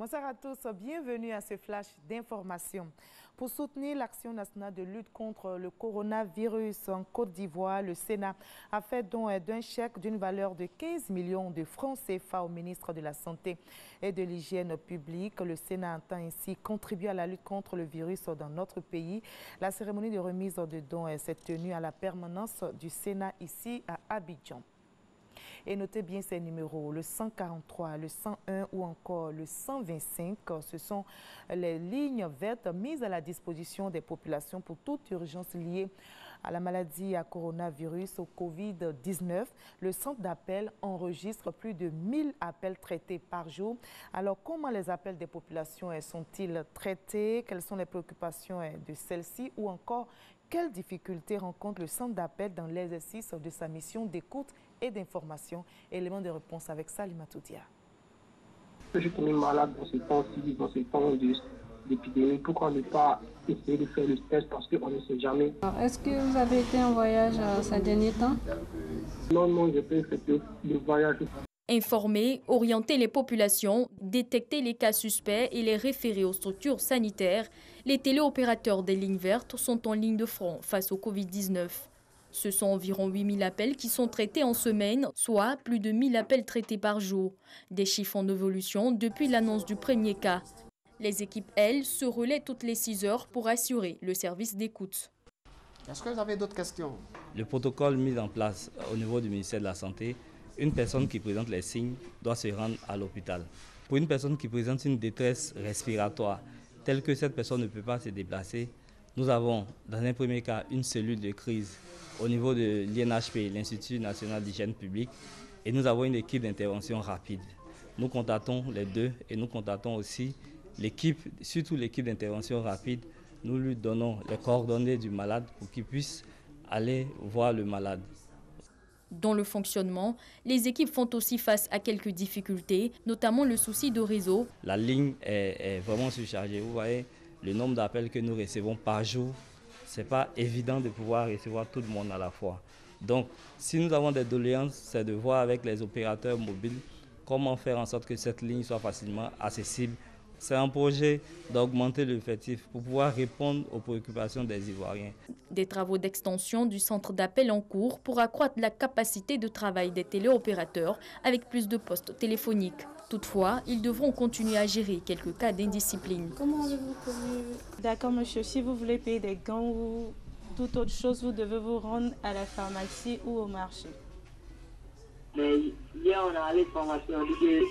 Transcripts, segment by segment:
Bonsoir à tous, bienvenue à ce flash d'information. Pour soutenir l'action nationale de lutte contre le coronavirus en Côte d'Ivoire, le Sénat a fait don d'un chèque d'une valeur de 15 millions de francs CFA au ministre de la Santé et de l'Hygiène publique. Le Sénat entend ainsi contribuer à la lutte contre le virus dans notre pays. La cérémonie de remise de dons s'est tenue à la permanence du Sénat ici à Abidjan. Et notez bien ces numéros, le 143, le 101 ou encore le 125. Ce sont les lignes vertes mises à la disposition des populations pour toute urgence liée à la maladie à coronavirus, au Covid-19. Le centre d'appel enregistre plus de 1000 appels traités par jour. Alors, comment les appels des populations sont-ils traités? Quelles sont les préoccupations de celles-ci? Ou encore, quelles difficultés rencontre le centre d'appel dans l'exercice de sa mission d'écoute et d'information? Élément de réponse avec Salima Toudia. Je suis tombé malade dans ce temps-ci, dans ce temps d'épidémie. Pourquoi ne pas essayer de faire le test parce qu'on ne sait jamais? Est-ce que vous avez été en voyage ces derniers temps? Non, je peux faire le voyage. Informer, orienter les populations, détecter les cas suspects et les référer aux structures sanitaires, les téléopérateurs des lignes vertes sont en ligne de front face au Covid-19. Ce sont environ 8000 appels qui sont traités en semaine, soit plus de 1000 appels traités par jour. Des chiffres en évolution depuis l'annonce du premier cas. Les équipes, elles, se relaient toutes les 6 heures pour assurer le service d'écoute. Est-ce que vous avez d'autres questions? Le protocole mis en place au niveau du ministère de la Santé, une personne qui présente les signes doit se rendre à l'hôpital. Pour une personne qui présente une détresse respiratoire, telle que cette personne ne peut pas se déplacer, nous avons dans un premier cas une cellule de crise au niveau de l'INHP, l'Institut national d'hygiène publique, et nous avons une équipe d'intervention rapide. Nous contactons les deux et nous contactons aussi l'équipe, surtout l'équipe d'intervention rapide. Nous lui donnons les coordonnées du malade pour qu'il puisse aller voir le malade. Dans le fonctionnement, les équipes font aussi face à quelques difficultés, notamment le souci de réseau. La ligne est vraiment surchargée. Vous voyez le nombre d'appels que nous recevons par jour. Ce n'est pas évident de pouvoir recevoir tout le monde à la fois. Donc, si nous avons des doléances, c'est de voir avec les opérateurs mobiles comment faire en sorte que cette ligne soit facilement accessible. C'est un projet d'augmenter l'effectif pour pouvoir répondre aux préoccupations des Ivoiriens. Des travaux d'extension du centre d'appel en cours pour accroître la capacité de travail des téléopérateurs avec plus de postes téléphoniques. Toutefois, ils devront continuer à gérer quelques cas d'indiscipline. Comment avez-vous connu? D'accord, monsieur. Si vous voulez payer des gants ou toute autre chose, vous devez vous rendre à la pharmacie ou au marché. Mais hier, on a allé à la pharmacie, on dit que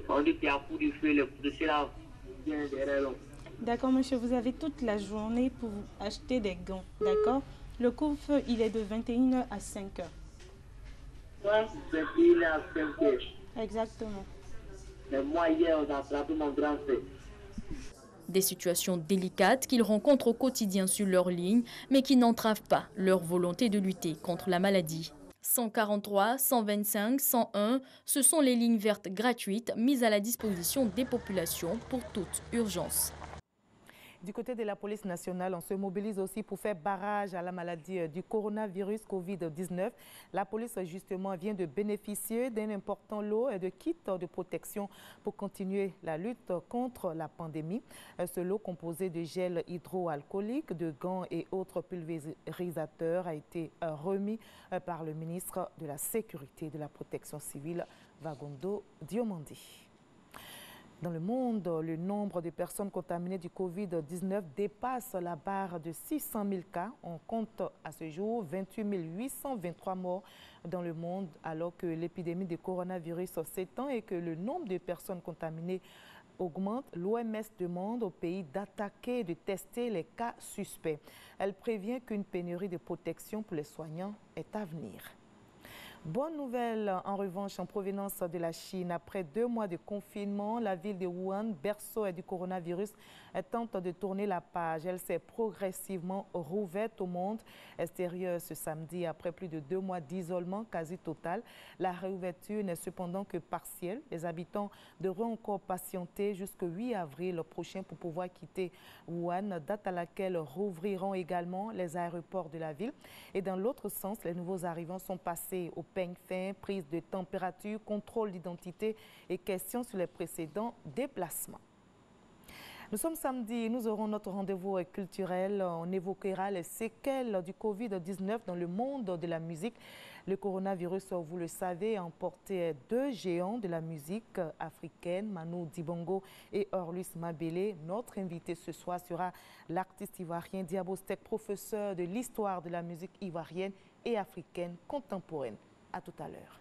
on dit qu'il y a pour du feu, le dossier là vient derrière. D'accord, monsieur. Vous avez toute la journée pour acheter des gants. D'accord? Le couvre-feu, il est de 21h à 5h. Ouais, 21h à 5h. Exactement. Mais moi, hier, on a attrapé mon grand frère. Des situations délicates qu'ils rencontrent au quotidien sur leur ligne, mais qui n'entravent pas leur volonté de lutter contre la maladie. 143, 125, 101, ce sont les lignes vertes gratuites mises à la disposition des populations pour toute urgence. Du côté de la police nationale, on se mobilise aussi pour faire barrage à la maladie du coronavirus Covid-19. La police, justement, vient de bénéficier d'un important lot de kits de protection pour continuer la lutte contre la pandémie. Ce lot composé de gel hydroalcoolique, de gants et autres pulvérisateurs a été remis par le ministre de la Sécurité et de la Protection civile, Vagondo Diomandi. Dans le monde, le nombre de personnes contaminées du Covid-19 dépasse la barre de 600 000 cas. On compte à ce jour 28 823 morts dans le monde, alors que l'épidémie de coronavirus s'étend et que le nombre de personnes contaminées augmente. L'OMS demande au pays d'attaquer et de tester les cas suspects. Elle prévient qu'une pénurie de protection pour les soignants est à venir. Bonne nouvelle, en revanche, en provenance de la Chine. Après 2 mois de confinement, la ville de Wuhan, berceau du coronavirus, tente de tourner la page. Elle s'est progressivement rouverte au monde extérieur ce samedi après plus de 2 mois d'isolement quasi total. La réouverture n'est cependant que partielle. Les habitants devront encore patienter jusqu'au 8 avril prochain pour pouvoir quitter Wuhan, date à laquelle rouvriront également les aéroports de la ville. Et dans l'autre sens, les nouveaux arrivants sont passés au peigne fin, prise de température, contrôle d'identité et questions sur les précédents déplacements. Nous sommes samedi, nous aurons notre rendez-vous culturel. On évoquera les séquelles du Covid-19 dans le monde de la musique. Le coronavirus, vous le savez, a emporté 2 géants de la musique africaine, Manu Dibango et Orlus Mabele. Notre invité ce soir sera l'artiste ivoirien Diabo Steck, professeur de l'histoire de la musique ivoirienne et africaine contemporaine. À tout à l'heure.